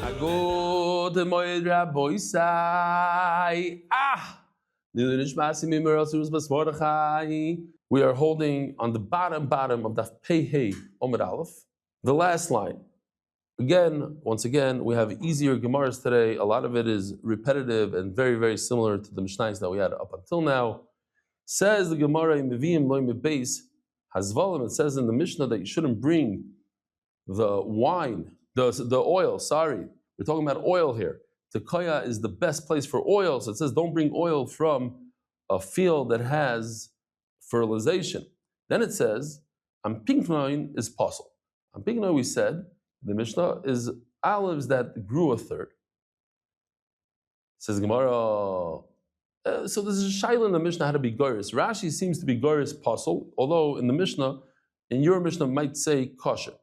Agod moed Rabboisai. We are holding on the bottom of the Pei Hey Omer Aleph, the last line. Once again, we have easier Gemaras today. A lot of it is repetitive and very, very similar to the Mishnayos that we had up until now. Says the Gemara in Meviim Loim Beis Hazvalim. It says in the Mishnah that you shouldn't bring the wine, the oil. Sorry, we're talking about oil here. Tekoya is the best place for oil, so it says don't bring oil from a field that has fertilization. Then it says Ampiknoin is possible. Ampiknoin, we said, the Mishnah is olives that grew a third. Says Gemara. So this is a shaila in the Mishnah how to be goris. Rashi seems to be goris possible, although in the Mishnah, in your Mishnah might say kosher,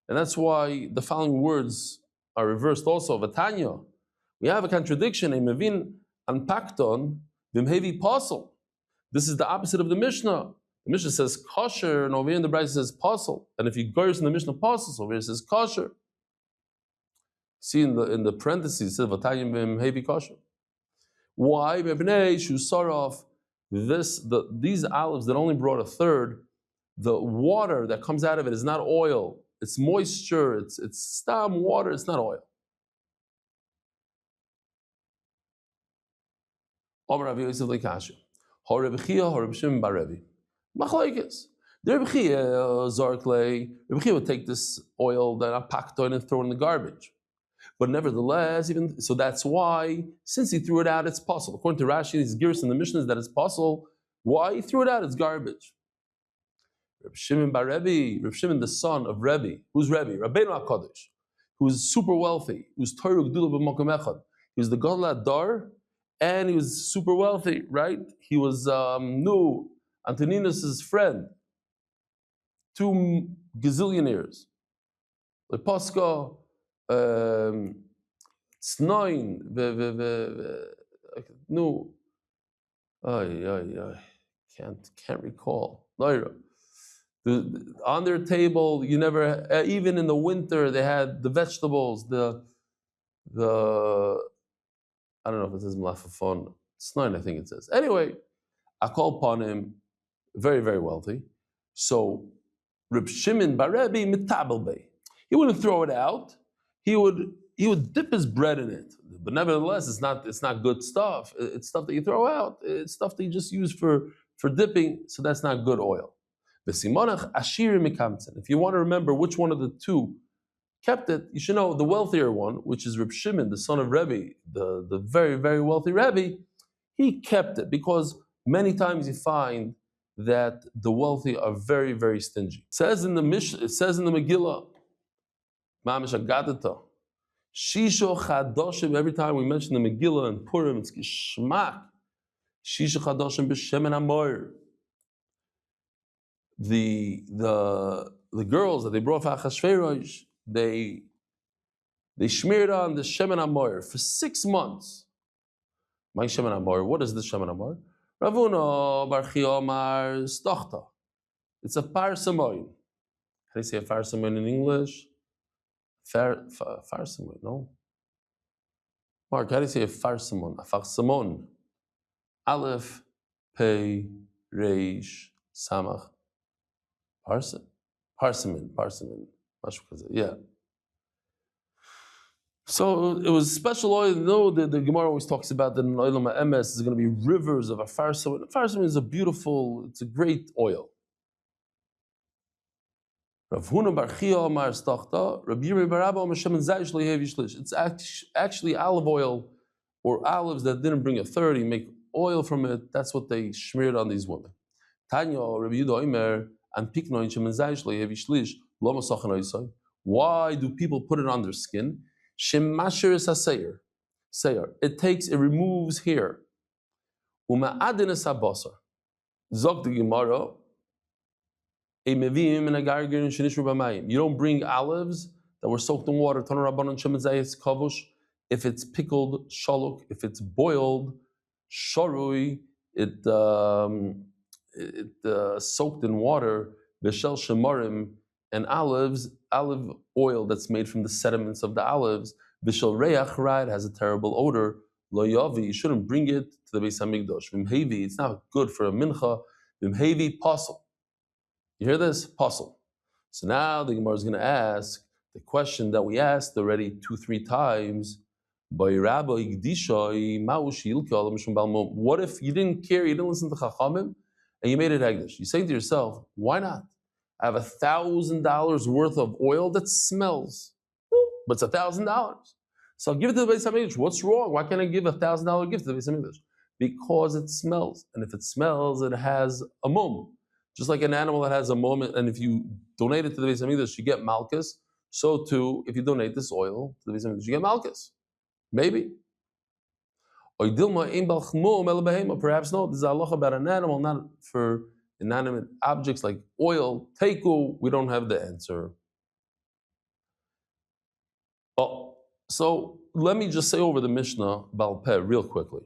and that's why the following words are reversed. Also, Vatanya, we have a contradiction. A mevin anpakton v'mhevi possible. This is the opposite of the Mishnah. The Mishnah says kosher, and over here in the Brayta says possible. And if you goris in the Mishnah possible, over here it says kosher. See in the parentheses it says Vatanya v'mhevi kosher. Why? These olives that only brought a third, the water that comes out of it is not oil. It's moisture. It's stam water. It's not oil. The Rebbe Chia would take this oil that I packed on and throw it in the garbage. But nevertheless, even so, that's why, since he threw it out, it's possible. According to Rashi, these gears in the Mishnah is that it's possible. Why he threw it out? It's garbage. Reb Shimon bar Rebbe, Reb Shimon, the son of Rebbe, who's Rebbe? Rabbeinu HaKadosh, who's super wealthy, who's Torah Gdula b'Makom Echad. He was the Gadol Adar, and he was super wealthy, right? He was Antoninus' friend, 2 gazillionaires. Like Pascha. Snoin, no, can't recall. On their table, you never, even in the winter, they had the vegetables, the I don't know if it says malafafon, Snoin, I think it says. Anyway, I call upon him, very, very wealthy. So, Reb Shimon bar Rebbe mitabel bey. He wouldn't throw it out. He would dip his bread in it, but nevertheless, it's not good stuff. It's stuff that you throw out. It's stuff that you just use for dipping. So that's not good oil. If you want to remember which one of the two kept it, you should know the wealthier one, which is Reb Shimon, the son of Rebbe, the very, very wealthy Rebbe. He kept it because many times you find that the wealthy are very, very stingy. It says in the Megillah. Mamish Agadata. Shisho Chadoshim, every time we mention the Megillah and Purim, it's Gishmak. Shisho Chadoshim b'Shemen Amor. The girls that they brought for Achashverosh, they smeared on the Shemen Amor for 6 months. My Shemen Amor, what is the Shemen Amor? Ravuna bar Chia Omar Stochta. It's a parsamoin. How do you say a parsamoin in English? Farsamon, no? Mark, how do you say a farsamon? A farsamon. Aleph, Pei, Reish, Samach. Parsamon. Yeah. So it was special oil. No, the Gemara always talks about that in Oil Ma'emes is going to be rivers of a farsamon. Farsamon is it's a great oil. Rav Huna bar Chia Omar Stachta, Rav Yirmiyah bar Abba Omar Shemen Zayis Lo Yehev Yishlish. It's actually olive oil or olives that didn't bring a third. You make oil from it. That's what they smeared on these women. Tanya Rav Yehuda Omer and Piknoin Shemen Zayis Lo Yehev Yishlish Lo Masachan Oisai. Why do people put it on their skin? Shemasher is a sayer. It removes hair. Uma adin es habasar. Zog the Gemara. You don't bring olives that were soaked in water. If it's pickled shaluk, if it's boiled sharui, it soaked in water. Beshel shemarim and olive oil that's made from the sediments of the olives, Bishal Reach Ra, it has a terrible odor. Lo Yavi, you shouldn't bring it to the Beis Hamikdash. Vimhevi, it's not good for a mincha. Vimhevi Pasul. You hear this? Pasul. So now the Gemara is going to ask the question that we asked already 2-3 times. What if you didn't care, you didn't listen to Chachamim, and you made it Hegdish? You say to yourself, why not? I have $1,000 worth of oil that smells, but it's $1,000. So I'll give it to the Beis Hamikdash. What's wrong? Why can't I give $1,000 gift to the Beis Hamikdash? Because it smells, and if it smells, it has a mum. Just like an animal that has a mum, and if you donate it to the Beis Hamikdash, you get malchus. So too, if you donate this oil to the Beis Hamikdash, you get malchus. Maybe. Or perhaps no, this is a halacha about an animal, not for inanimate objects like oil. Teiku, we don't have the answer. Oh, so let me just say over the Mishnah Baal Peh real quickly.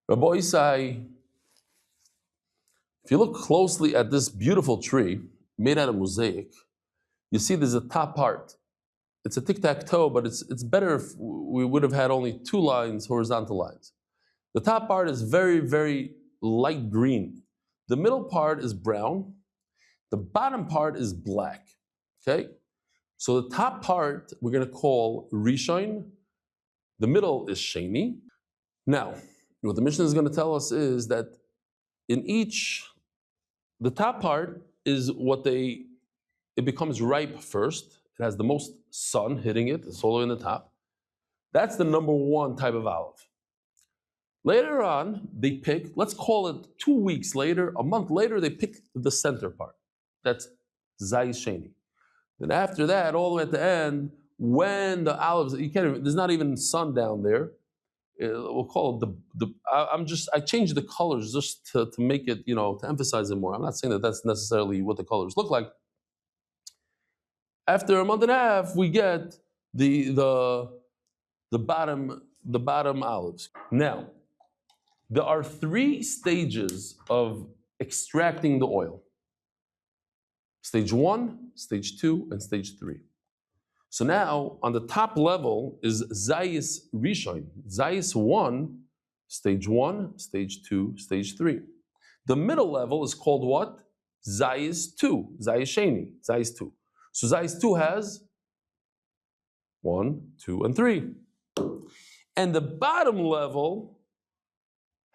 Rabbi Isai, if you look closely at this beautiful tree made out of mosaic, you see there's a top part. It's a tic-tac-toe, but it's better if we would have had only 2 lines, horizontal lines. The top part is very, very light green. The middle part is brown. The bottom part is black. Okay? So the top part we're going to call Rishon. The middle is Sheni. Now, what the Mishnah is going to tell us is that in each, the top part is it becomes ripe first. It has the most sun hitting it, it's all in the top. That's the number 1 type of olive. Later on, they pick, let's call it 2 weeks later, a month later, they pick the center part. That's Zayis Sheni. Then after that, all the way at the end, when the olives, there's not even sun down there. We'll call it I changed the colors just to make it, to emphasize it more. I'm not saying that that's necessarily what the colors look like. After a month and a half, we get the bottom olives. Now, there are 3 stages of extracting the oil. Stage 1, stage 2, and stage 3. So now, on the top level is Zayis Rishon. Zayis 1, stage 1, stage 2, stage 3. The middle level is called what? Zayis 2, Zayis Sheni, Zayis 2. So Zayis 2 has 1, 2, and 3. And the bottom level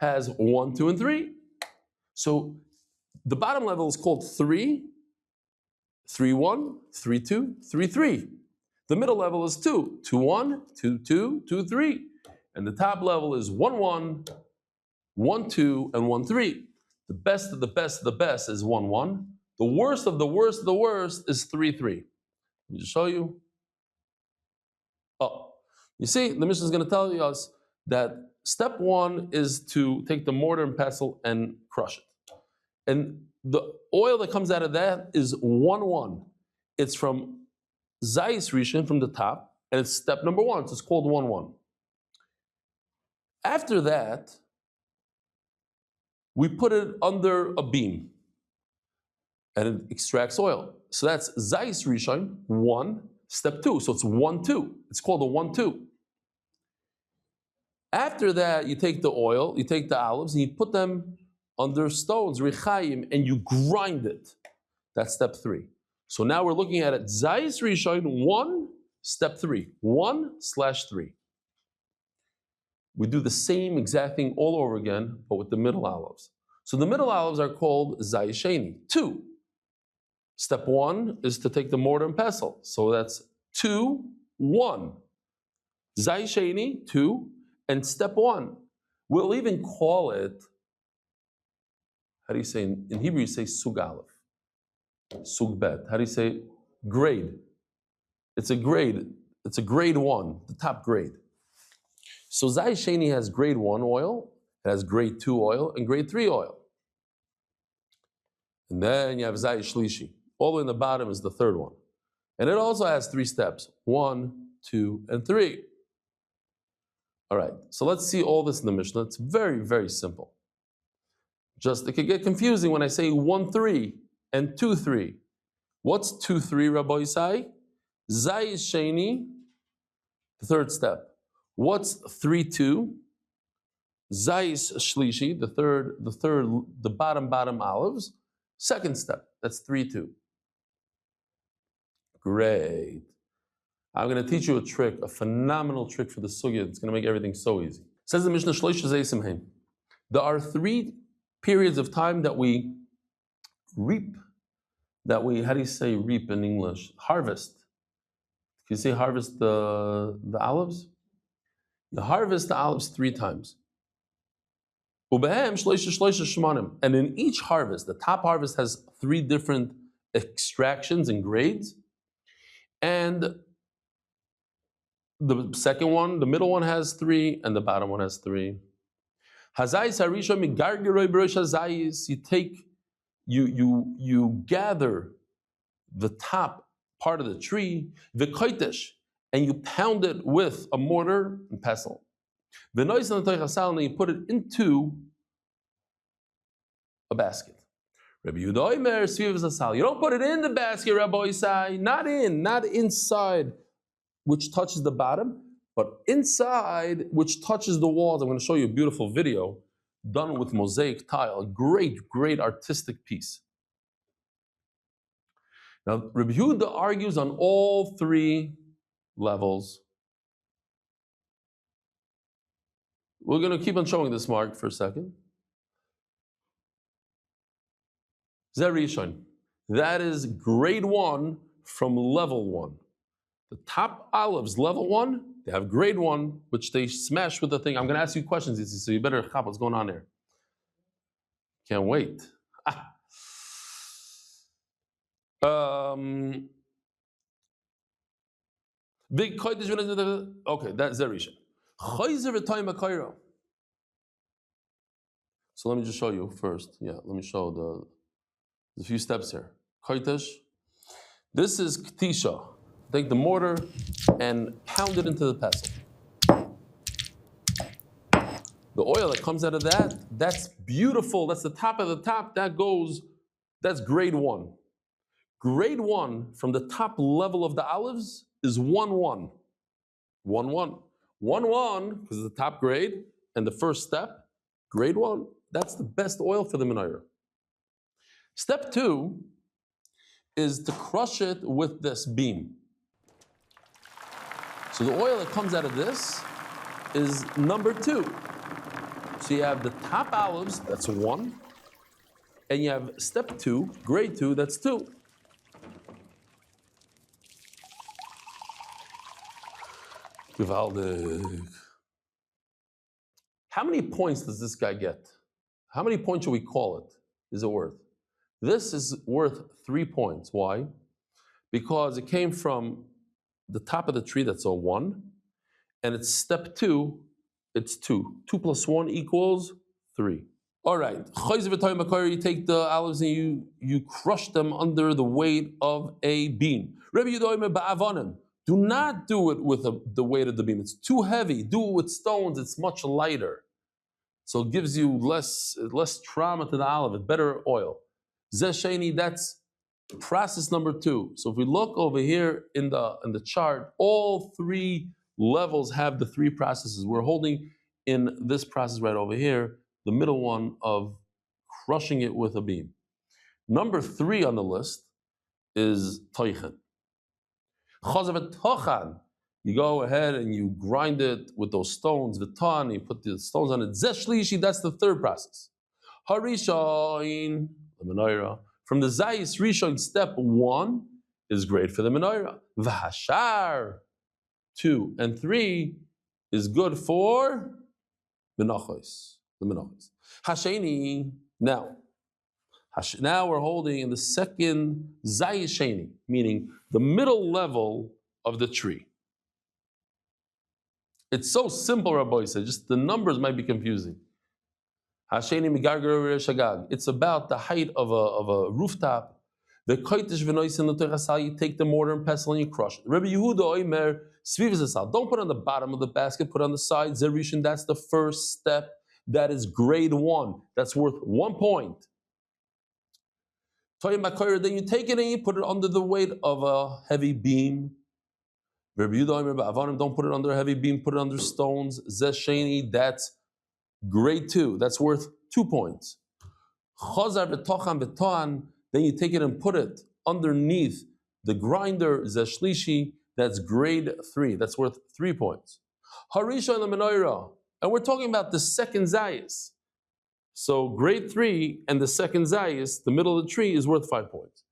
has 1, 2, and 3. So the bottom level is called 3, 3, 1, 3, 2, 3, 3. The middle level is 2, 2, 1, 2, 2, 2, 3. And the top level is 1, 1, 1, 2, and 1, 3. The best of the best of the best is 1, 1. The worst of the worst of the worst is 3, 3. Let me just show you. Oh, you see, the Mishnah is going to tell us that step 1 is to take the mortar and pestle and crush it. And the oil that comes out of that is 1, 1. It's from Zayis Rishon, from the top, and it's step number 1. So it's called 1, 1. After that, we put it under a beam, and it extracts oil. So that's Zayis Rishon, 1, step 2. So it's 1, 2. It's called a 1, 2. After that, you take the oil, you take the olives, and you put them under stones, Rechayim, and you grind it. That's step 3. So now we're looking at it, Zayis Rishon, 1, step 3. 1/3. We do the same exact thing all over again, but with the middle olives. So the middle olives are called Zayis Sheni, 2. Step 1 is to take the mortar and pestle. So that's 2, 1. Zayis Sheni, 2, and step 1. We'll even call it, how do you say, in Hebrew you say Sug Aleph. Sug Bet. How do you say grade? It's a grade. It's a grade 1, the top grade. So Zayis Sheni has grade 1 oil, it has grade 2 oil, and grade 3 oil. And then you have Zayis Shlishi. All the way in the bottom is the 3rd one. And it also has 3 steps, 1, 2, and 3. All right, so let's see all this in the Mishnah. It's very, very simple. Just, it could get confusing when I say 1, 3 and 2, 3. What's 2-3, Rabbi Isai? Zai is Sheni, the third step. What's 3-2? Zai is Shlishi, the bottom olives. Second step, that's 3-2. Great. I'm going to teach you a trick, a phenomenal trick for the sugya. It's going to make everything so easy. Says the Mishnah, there are 3 periods of time that we reap, how do you say reap in English? Harvest. Can you say harvest the olives? You harvest the olives 3 times. And in each harvest, the top harvest has 3 different extractions and grades. And the second one, the middle one has 3, and the bottom one has 3. You gather the top part of the tree, and you pound it with a mortar and pestle. And you put it into a basket. You don't put it in the basket, Rabbi Isai, not inside, which touches the bottom, but inside, which touches the walls. I'm going to show you a beautiful video done with mosaic tile, a great artistic piece. Now, Rabbi Yehuda argues on all 3 levels. We're going to keep on showing this mark for a second. Zerishon. That is grade 1 from level 1. The top olives, level 1, they have grade 1, which they smash with the thing. I'm going to ask you questions, so you better chop what's going on there. Can't wait. Big kodesh. Okay, that's Zerisha. So let me just show you first. Yeah, let me show there's a few steps here. Kodesh. This is ktisha. Take the mortar and pound it into the pestle. The oil that comes out of that, that's beautiful. That's the top of the top. That's grade 1. Grade 1 from the top level of the olives is 1-1. 1-1. 1-1, because it's the top grade, and the first step, grade 1. That's the best oil for the menorah. Step 2 is to crush it with this beam. So the oil that comes out of this is number 2. So you have the top olives, that's 1, and you have step 2, grade 2, that's 2. Gewaldig. How many points does this guy get? How many points should we call it? Is it worth? This is worth 3 points. Why? Because it came from the top of the tree, that's a 1, and it's step 2, it's 2. 2 plus 1 equals 3. All right. You take the olives and you crush them under the weight of a beam. Do not do it with the weight of the beam. It's too heavy. Do it with stones. It's much lighter. So it gives you less trauma to the olive. It's better oil. Zesheni, that's process number 2. So if we look over here in the chart, all 3 levels have the 3 processes. We're holding in this process right over here, the middle one of crushing it with a beam. Number 3 on the list is toichen. You go ahead and you grind it with those stones, vitan, you put the stones on it. Zeshlishi, that's the 3rd process. Harishain, the menorah. From the Zayis Rishon, step 1 is great for the menorah. V'hashar, 2 and 3 is good for Menachos, the Menachos. Hasheni, now we're holding in the second Zayis Sheni, meaning the middle level of the tree. It's so simple, Rabbi said, just the numbers might be confusing. It's about the height of a rooftop. The you take the mortar and pestle and you crush it. Rabbi Yehuda Oimer, don't put it on the bottom of the basket, put it on the side. Zerishin, that's the first step. That is grade 1. That's worth 1 point. Then you take it and you put it under the weight of a heavy beam. Don't put it under a heavy beam, put it under stones. Zesheni, that's grade 2. That's worth 2 points. Then you take it and put it underneath the grinder. Zeshlishi, that's grade 3. That's worth 3 points. Harisha and the and we're talking about the second zayis. So grade 3 and the second zayis, the middle of the tree, is worth 5 points.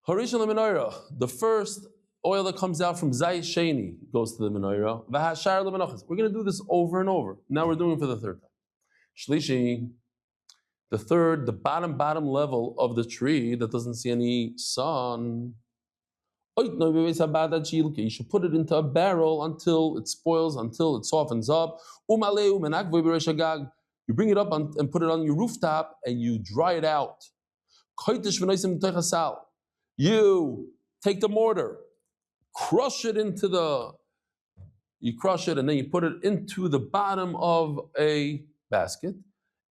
Harisha and the the first oil that comes out from zayis sheni goes to the menorah. V'hashar lemenachos. We're going to do this over and over. Now we're doing it for the third time. Shlishi, the third, the bottom level of the tree that doesn't see any sun. You should put it into a barrel until it spoils, until it softens up. You bring it up and put it on your rooftop and you dry it out. You take the mortar, crush it and then you put it into the bottom of a basket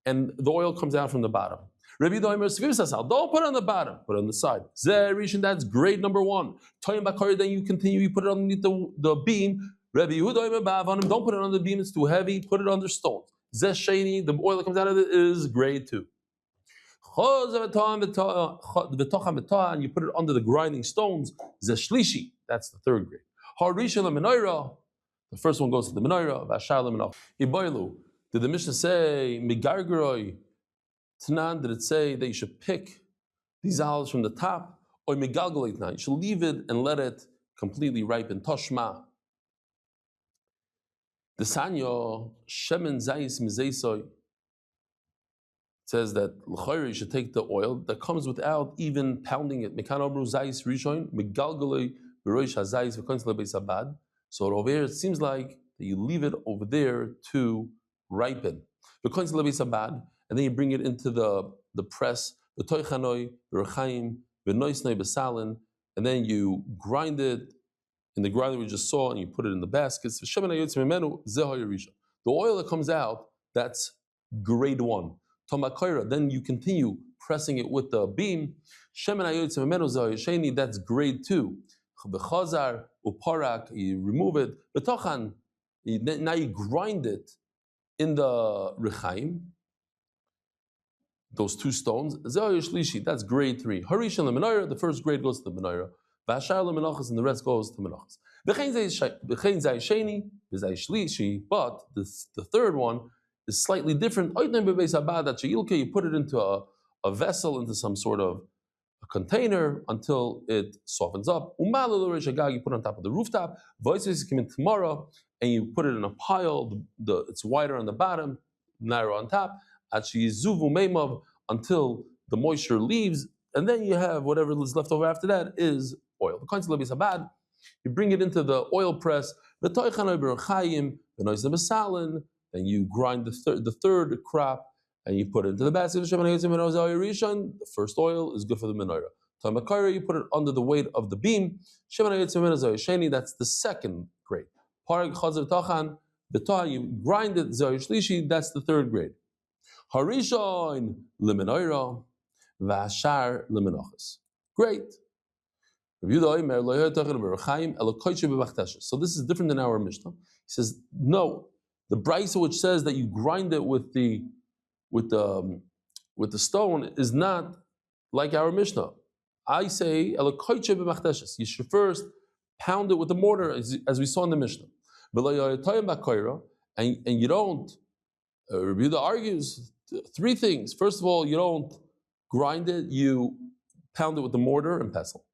and the oil comes out from the bottom. Don't put it on the bottom, put it on the side. That's grade number 1. Then you continue, you put it underneath the beam. Don't put it on the beam, it's too heavy, put it under stones. The oil that comes out of it is grade 2. And you put it under the grinding stones. That's the third grade. The first one goes to the menorah. Did the Mishnah say Tanan, did it say that you should pick these olives from the top, or megalgalit? You should leave it and let it completely ripen. Toshma. The Sanyo Shemen Zayis Mizeisoy says that l'chayre you should take the oil that comes without even pounding it. Mekan obru Zayis Rishon megalgaloi b'roish hazayis v'kontz lebeis abad. So over here it seems like that you leave it over there to ripen. V'kontz lebeis abad. And then you bring it into the press, the toichanoi, the rechaim, the noisnoi besalin, and then you grind it in the grinder we just saw, and you put it in the baskets. The oil that comes out, that's grade 1. Then you continue pressing it with the beam. That's grade 2. You remove it. Now you grind it in the rechaim. Those 2 stones, that's grade 3. Harisha and the menorah, the first grade goes to the menorah. V'ashar lemenachos, and the rest goes to menachos. But the third one is slightly different. You put it into a vessel, into some sort of a container until it softens up. You put it on top of the rooftop. Tomorrow, and you put it in a pile. It's wider on the bottom, narrow on top. Until the moisture leaves, and then you have whatever is left over after that is oil. You bring it into the oil press, then you grind the third crop and you put it into the basket. The first oil is good for the menorah. You put it under the weight of the beam. That's the second grade. You grind it, that's the third grade. Harishon lemenorah, v'ashar lemenachos. Great. So this is different than our Mishnah. He says no. The brisa which says that you grind it with the stone is not like our Mishnah. I say you should first pound it with the mortar, as we saw in the Mishnah. And you don't. Rabbi Yehuda argues 3 things. First of all, you don't grind it, you pound it with the mortar and pestle.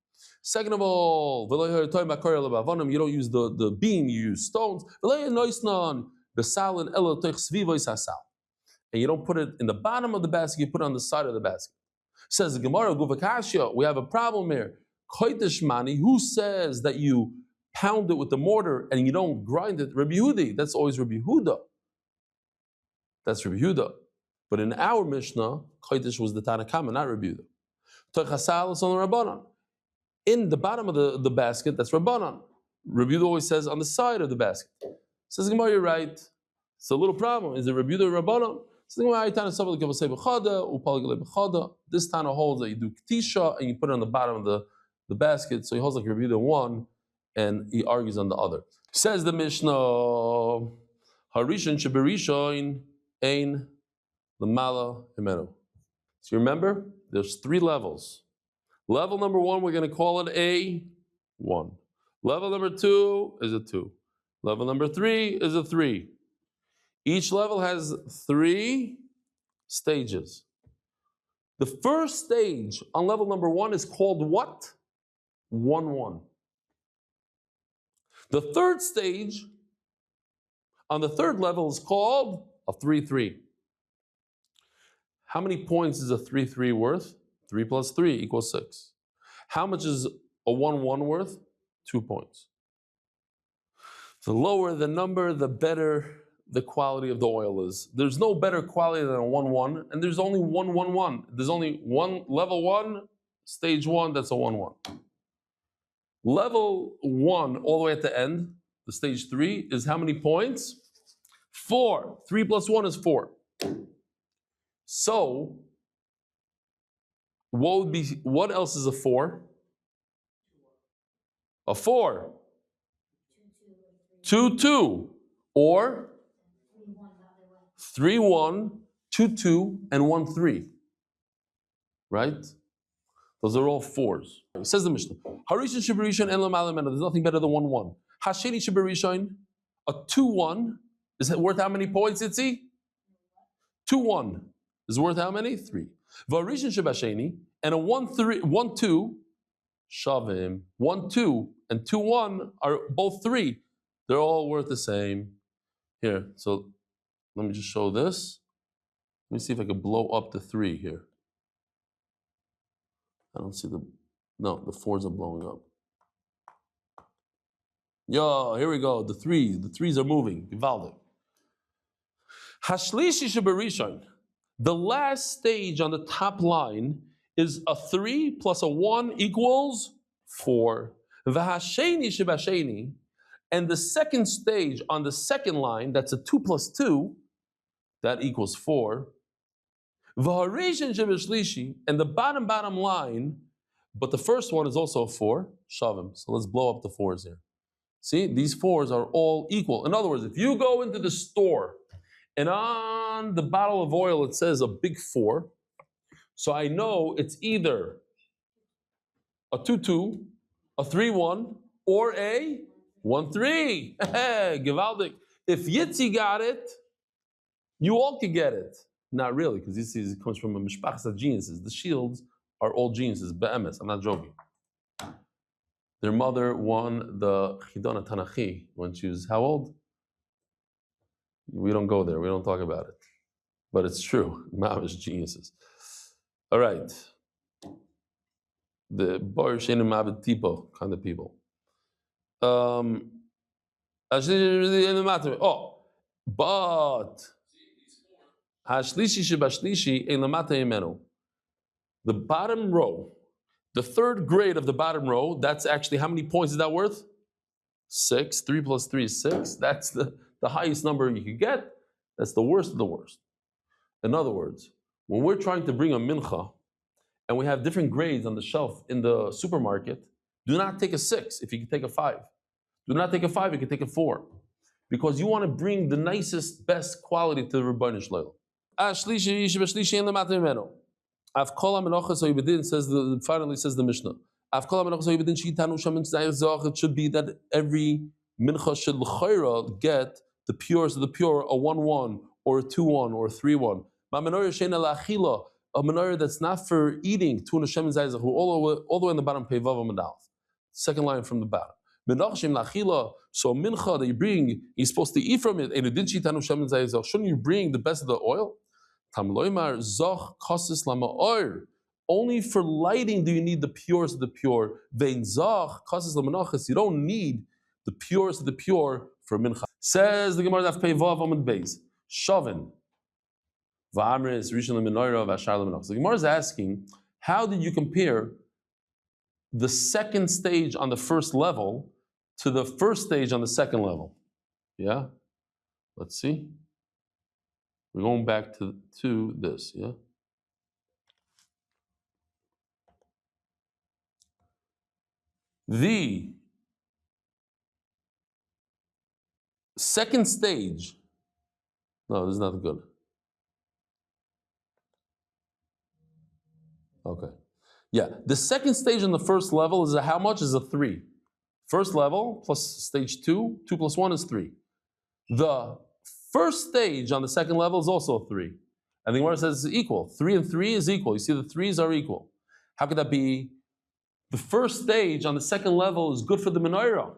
Second of all, you don't use the beam, you use stones. And you don't put it in the bottom of the basket, you put it on the side of the basket. Says the Gemara, we have a problem here. Who says that you pound it with the mortar and you don't grind it? Rabbi Yehuda, that's always Rabbi Yehuda. That's Rabbi Yehuda. But in our Mishnah, Kodesh was the Tanakama, not Rabbi Yehuda. Tochasal is on the Rabbanan. In the bottom of the basket, that's Rabbanan. Rabbi Yehuda always says on the side of the basket. Says Gemara, you're right. It's a little problem. Is it Rabbi Yehuda or Rabbanan? This Tana holds that you do ktisha and you put it on the bottom of the basket. So he holds like Rabbi Yehuda one, and he argues on the other. Says the Mishnah, Harishan sheberishain ein lemala himenu. So you remember, there's 3 levels. Level number 1, we're going to call it a 1. Level number 2 is a 2. Level number 3 is a 3. Each level has 3 stages. The first stage on level number 1 is called what? 1-1. The third stage on the third level is called a 3-3. How many points is a 3-3 worth? 3 plus 3 equals 6. How much is a 1-1 worth? 2 points. The lower the number, the better the quality of the oil is. There's no better quality than a 1-1, and there's only 1-1-1. There's only one level 1, stage 1, that's a 1-1. Level 1, all the way at the end, the stage 3, is how many points? 4. 3 plus 1 is 4. So, what else is a 4? A 4. 2-2. Or 3-1, 2-2, and 1-3. Right? Those are all 4s. It says the Mishnah. Harishan sheberishain en lemala himenu. There's nothing better than 1-1. Hasheni sheberishain, a 2-1 is worth how many points, Itzi? 2-1 is worth how many? 3. Varishan shebasheni, and a 1-2 shavim. 1-2 and 2-1 are both 3. They're all worth the same. Here, so let me just show this. Let me see if I can blow up the 3 here. I don't see the 4s are blowing up. Yo, here we go, the 3s. The 3s are moving. Givaldik. Hashlishi sheberishain. The last stage on the top line is a 3 plus a 1 equals 4. V'hasheni shebasheni. And the second stage on the second line, that's a 2 plus 2, that equals 4. V'harishan shebashlishi, and the bottom line, but the first one is also a 4, shavim. So let's blow up the 4s here. See, these 4s are all equal. In other words, if you go into the store and on the bottle of oil it says a big 4, so I know it's either a 2-2, a 3-1, or a 1-3. Givaldik. If Yitzi got it, you all could get it. Not really, because this comes from a mishpachas of geniuses. The shields are all geniuses. Be'emes, I'm not joking. Their mother won the Chidon Tanachi when she was how old? We don't go there. We don't talk about it. But it's true. Mamish geniuses. All right. The Bar Shenim Mabed Tipo kind of people. But Hashlishi shebashlishi ein lamata himenu. The bottom row, the third grade of the bottom row, that's actually how many points is that worth? 6. 3 plus 3 is 6. That's the highest number you could get. That's the worst of the worst. In other words, when we're trying to bring a mincha and we have different grades on the shelf in the supermarket, do not take a 6 if you can take a 5. Do not take a 5 if you can take a 4. Because you want to bring the nicest, best quality to the Rebbeinu Shlomo. Finally says the Mishnah. It should be that every mincha should l'chayra get the purest of the pure, a 1-1, or a 2-1, or a 3-1. A menorah that's not for eating, all the way in the bottom, second line from the bottom. So mincha that you bring, you're supposed to eat from it. Shouldn't you bring the best of the oil? Only for lighting do you need the purest of the pure. You don't need the purest of the pure for mincha. Says the Gemara Daf Pei Vav Amud Beis. Shavin. V'amris Rishon leMenorah v'Ashar leMenachos. The Gemara is asking, how did you compare the second stage on the first level to the first stage on the second level? Yeah? Let's see. We're going back to this, yeah? The second stage, no, this is not good. Okay. Yeah, the second stage on the first level is how much? Is a 3. First level plus stage 2, 2 plus 1 is 3. The first stage on the second level is also a 3. And the Gemara says it's equal. 3 and 3 is equal. You see, the 3s are equal. How could that be? The first stage on the second level is good for the menorah.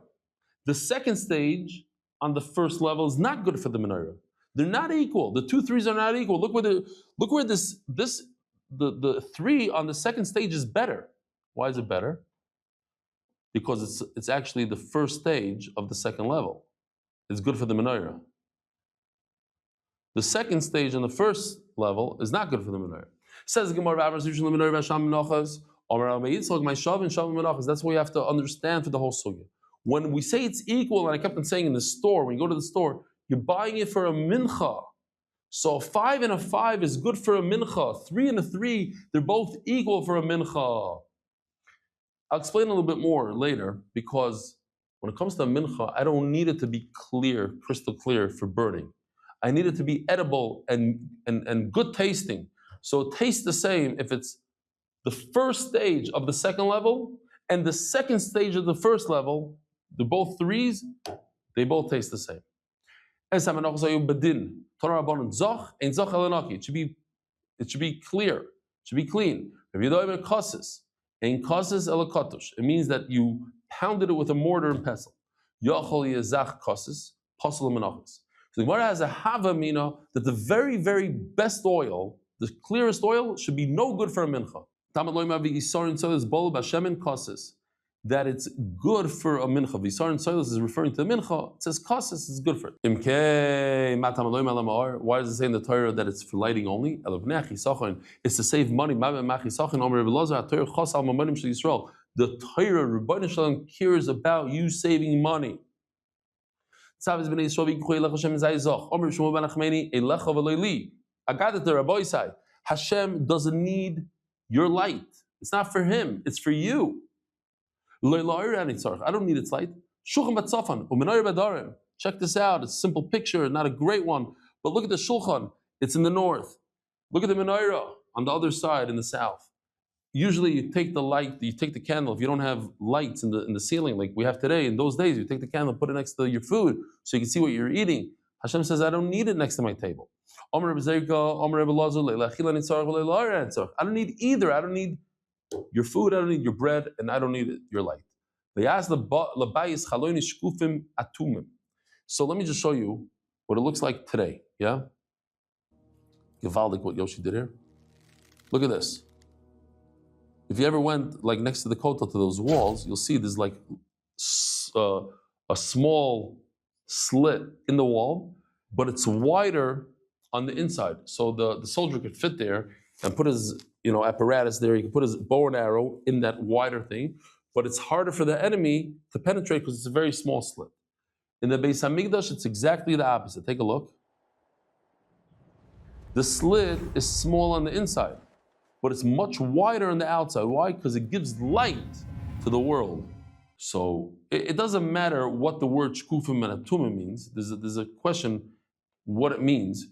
The second stage on the first level is not good for the menorah. They're not equal. The 2 3s are not equal. Look where the 3 on the second stage is better. Why is it better? Because it's actually the first stage of the second level. It's good for the menorah. The second stage on the first level is not good for the menorah. Says the Gemara, that's what you have to understand for the whole sugya. When we say it's equal, and I kept on saying in the store, when you go to the store, you're buying it for a mincha. So 5 and a 5 is good for a mincha. 3 and a 3, they're both equal for a mincha. I'll explain a little bit more later, because when it comes to a mincha, I don't need it to be clear, crystal clear for burning. I need it to be edible and good tasting. So it tastes the same if it's the first stage of the second level and the second stage of the first level. They're both 3s, they both taste the same. It should be clear, it should be clean. It means that you pounded it with a mortar and pestle. So the Gemara has a havamina that the very, very best oil, the clearest oil, should be no good for a mincha. That it's good for a mincha. Visar and soilus is referring to the mincha. It says kasis is good for it. Why does it say in the Torah that it's for lighting only? It's to save money. The Torah, Rebbeinu Shalom, cares about you saving money. I got it there, Rabbi Isai. Hashem doesn't need your light. It's not for him, it's for you. I don't need its light. Check this out. It's a simple picture, not a great one. But look at the shulchan. It's in the north. Look at the menorah on the other side in the south. Usually you take the light, you take the candle. If you don't have lights in the ceiling like we have today, in those days, you take the candle, put it next to your food so you can see what you're eating. Hashem says, I don't need it next to my table. I don't need either. I don't need your food, I don't need your bread, and I don't need your light. So let me just show you what it looks like today. Yeah? Gewaldig what Yoshi did here. Look at this. If you ever went like next to the kotel to those walls, you'll see there's like a small slit in the wall, but it's wider on the inside. So the soldier could fit there and put his apparatus there. He can put his bow and arrow in that wider thing, but it's harder for the enemy to penetrate because it's a very small slit. In the Beis Hamikdash, it's exactly the opposite. Take a look. The slit is small on the inside, but it's much wider on the outside. Why? Because it gives light to the world. So it doesn't matter what the word shkufim and atumim means. There's a question what it means.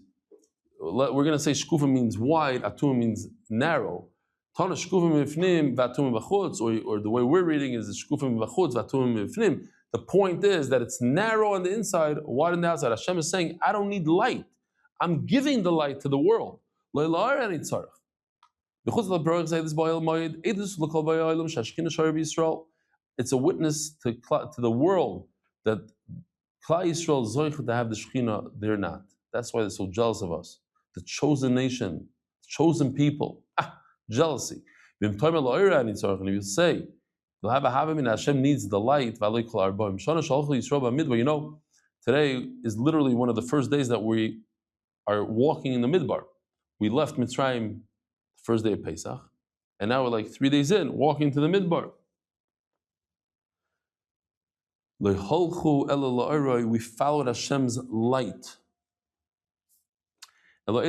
We're going to say shkufim means wide, atumim means narrow. Tana shkufim mifnim v'atumim v'chutz, or the way we're reading is shkufim v'chutz v'atumim mifnim. The point is that it's narrow on the inside, wide on the outside. Hashem is saying, I don't need light. I'm giving the light to the world. It's a witness to the world that Klal Yisrael is zoich to have the Shekhinah, they're not. That's why they're so jealous of us. The chosen nation, chosen people. Jealousy. And if you say, Hashem needs the light. Today is literally one of the first days that we are walking in the Midbar. We left Mitzrayim the first day of Pesach, and now we're like 3 days in, walking to the Midbar. We followed Hashem's light. It's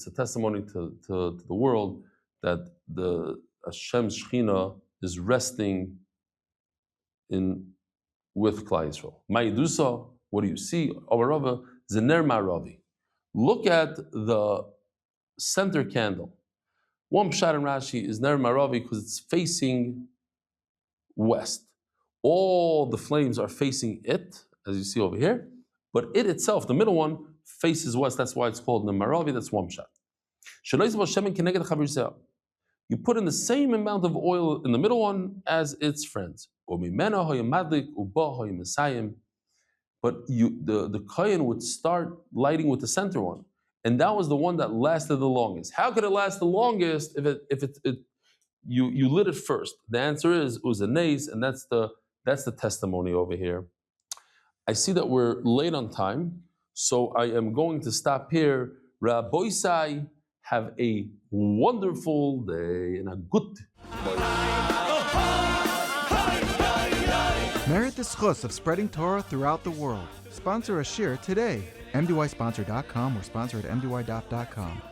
a testimony to the world that the Hashem's Shechina is resting in with Klal Yisrael. Ma'idusa, what do you see? Amarava, Zener Maravi. Look at the center candle. One pshat in Rashi is Ner Maravi because it's facing west. All the flames are facing it, as you see over here, but it itself, the middle one, faces west. That's why it's called Ner Maravi. That's one pshat. You put in the same amount of oil in the middle one as its friends. But the kohen would start lighting with the center one, and that was the one that lasted the longest. How could it last the longest if you lit it first? The answer is it was a nace, and that's the testimony over here. I see that we're late on time, so I am going to stop here. Rabboisai, have a wonderful day and a good day. Merit the schus of spreading Torah throughout the world. Sponsor a shir today. MDYsponsor.com or sponsor at MDY.com.